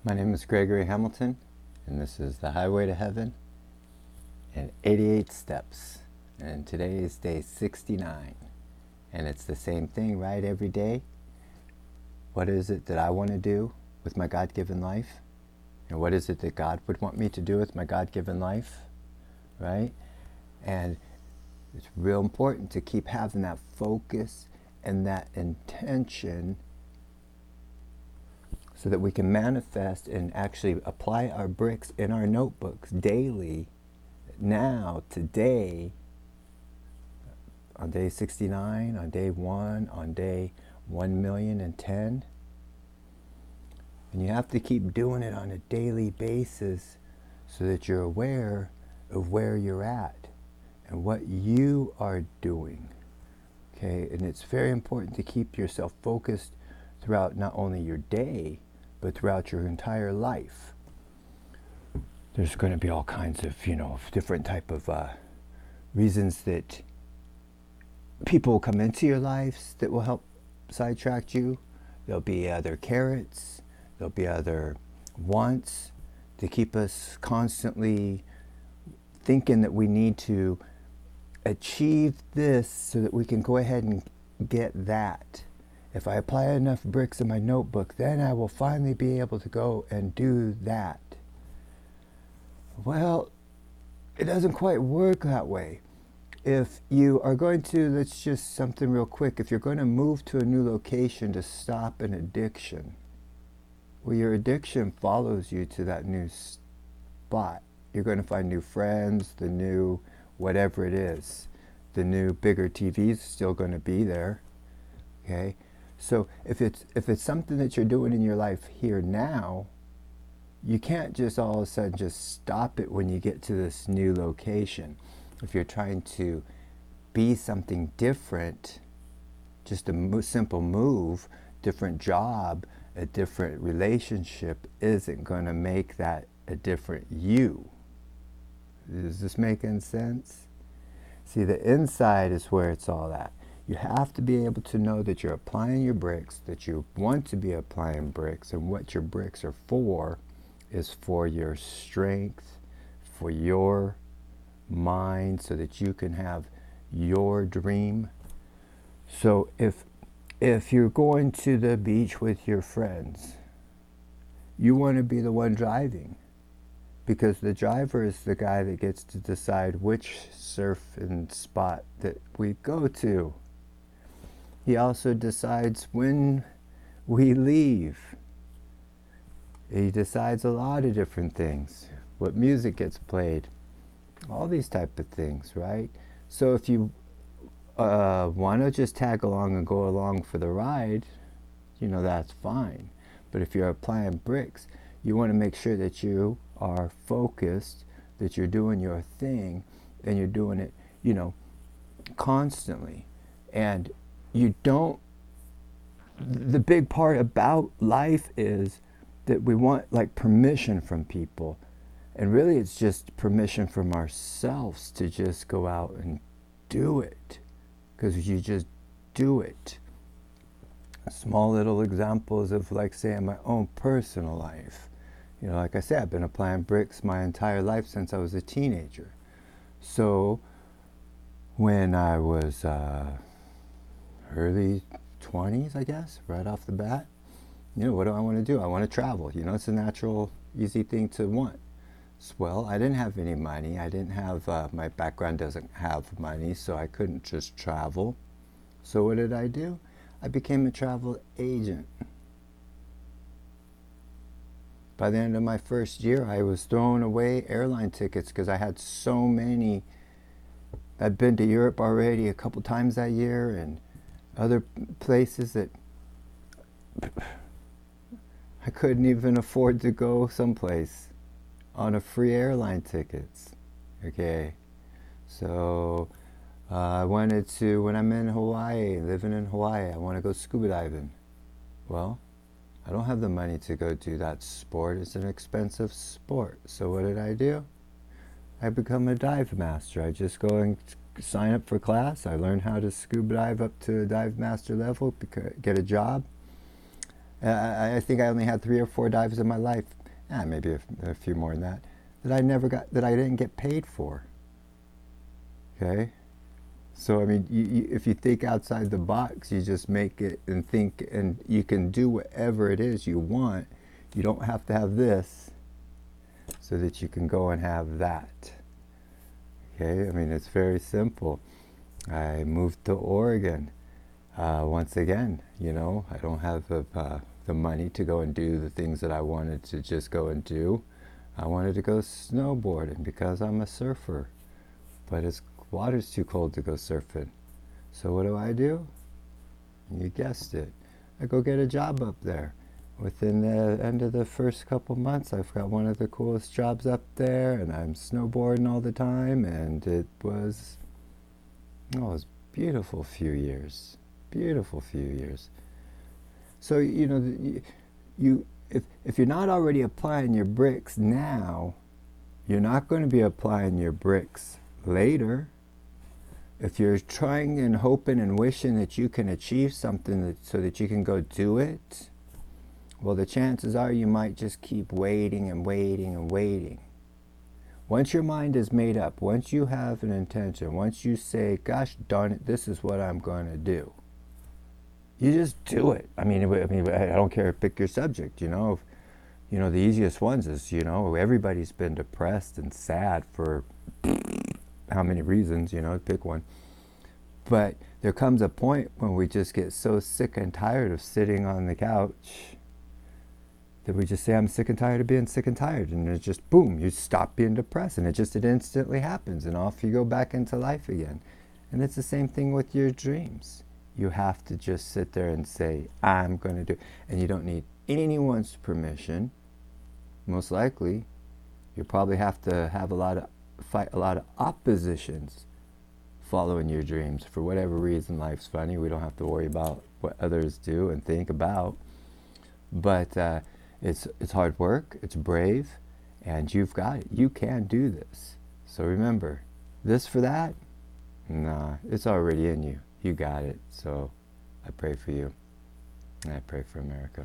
My name is Gregory Hamilton, and this is The Highway to Heaven and 88 Steps. And today is day 69. And it's the same thing, right? Every day. What is it that I want to do with my God-given life? And what is it that God would want me to do with my God-given life? Right? And it's real important to keep having that focus and that intention so that we can manifest and actually apply our bricks in our notebooks daily, now, today, on day 69, on day 1, on day 1,010,010. And you have to keep doing it on a daily basis so that you're aware of where you're at and what you are doing. Okay, and it's very important to keep yourself focused throughout not only your day, but throughout your entire life. There's going to be all kinds of, different type of reasons that people will come into your lives that will help sidetrack you. There'll be other carrots. There'll be other wants to keep us constantly thinking that we need to achieve this so that we can go ahead and get that. If I apply enough bricks in my notebook, then I will finally be able to go and do that. Well, it doesn't quite work that way. If you are going to, let's just something real quick, if you're going to move to a new location to stop an addiction, well, your addiction follows you to that new spot. You're going to find new friends, the new whatever it is. The new bigger TV is still going to be there. Okay? So if it's something that you're doing in your life here now, you can't just all of a sudden just stop it when you get to this new location. If you're trying to be something different, just a simple move, different job, a different relationship isn't going to make that a different you. Is this making sense? See, the inside is where it's all at. You have to be able to know that you're applying your bricks, that you want to be applying bricks, and what your bricks are for is for your strength, for your mind, so that you can have your dream. So if you're going to the beach with your friends, you want to be the one driving, because the driver is the guy that gets to decide which surfing spot that we go to. He also decides when we leave. He decides a lot of different things. What music gets played. All these type of things, right? So if you want to just tag along and go along for the ride, that's fine. But if you're applying bricks, you want to make sure that you are focused, that you're doing your thing, and you're doing it, constantly. And you don't, the big part about life is that we want permission from people. And really it's just permission from ourselves to just go out and do it. Because you just do it. Small little examples of say in my own personal life. Like I said, I've been applying bricks my entire life since I was a teenager. So when I was early 20s, I guess, right off the bat, what do I want to do? I want to travel. It's a natural, easy thing to want. Well, I didn't have any money. I didn't have, my background doesn't have money, so I couldn't just travel. So what did I do? I became a travel agent. By the end of my first year, I was throwing away airline tickets because I had so many. I'd been to Europe already a couple times that year and other places that I couldn't even afford to go someplace on a free airline tickets. Okay, so I wanted to, when I'm in Hawaii, living in Hawaii, I want to go scuba diving. Well, I don't have the money to go do that sport. It's an expensive sport. So what did I do? I become a dive master. I just go and sign up for class. I learn how to scuba dive up to a dive master level, get a job, I think I only had 3 or 4 dives in my life, maybe a few more than that, that I didn't get paid for. Okay? So, I mean, if you think outside the box, you just make it and think, and you can do whatever it is you want. You don't have to have this so that you can go and have that. Okay? I mean, it's very simple. I moved to Oregon. Once again, I don't have the money to go and do the things that I wanted to just go and do. I wanted to go snowboarding because I'm a surfer, but water's too cold to go surfing. So what do? You guessed it. I go get a job up there. Within the end of the first couple months, I've got one of the coolest jobs up there, and I'm snowboarding all the time, and it was beautiful few years. Beautiful few years. So, if you're not already applying your bricks now, you're not going to be applying your bricks later. If you're trying and hoping and wishing that you can achieve something so that you can go do it, well, the chances are you might just keep waiting and waiting and waiting. Once your mind is made up, once you have an intention, once you say, gosh darn it, this is what I'm going to do, you just do it. I mean, I don't care. Pick your subject. The easiest ones is, everybody's been depressed and sad for how many reasons. Pick one. But there comes a point when we just get so sick and tired of sitting on the couch that we just say, I'm sick and tired of being sick and tired. And it's just, boom, you stop being depressed. And it instantly happens. And off you go back into life again. And it's the same thing with your dreams. You have to just sit there and say, I'm going to do it. And you don't need anyone's permission. Most likely, you probably have to fight a lot of oppositions following your dreams. For whatever reason, life's funny. We don't have to worry about what others do and think about. But it's hard work, it's brave, and you've got it. You can do this. So remember, this for that? Nah, it's already in you. You got it. So I pray for you, and I pray for America.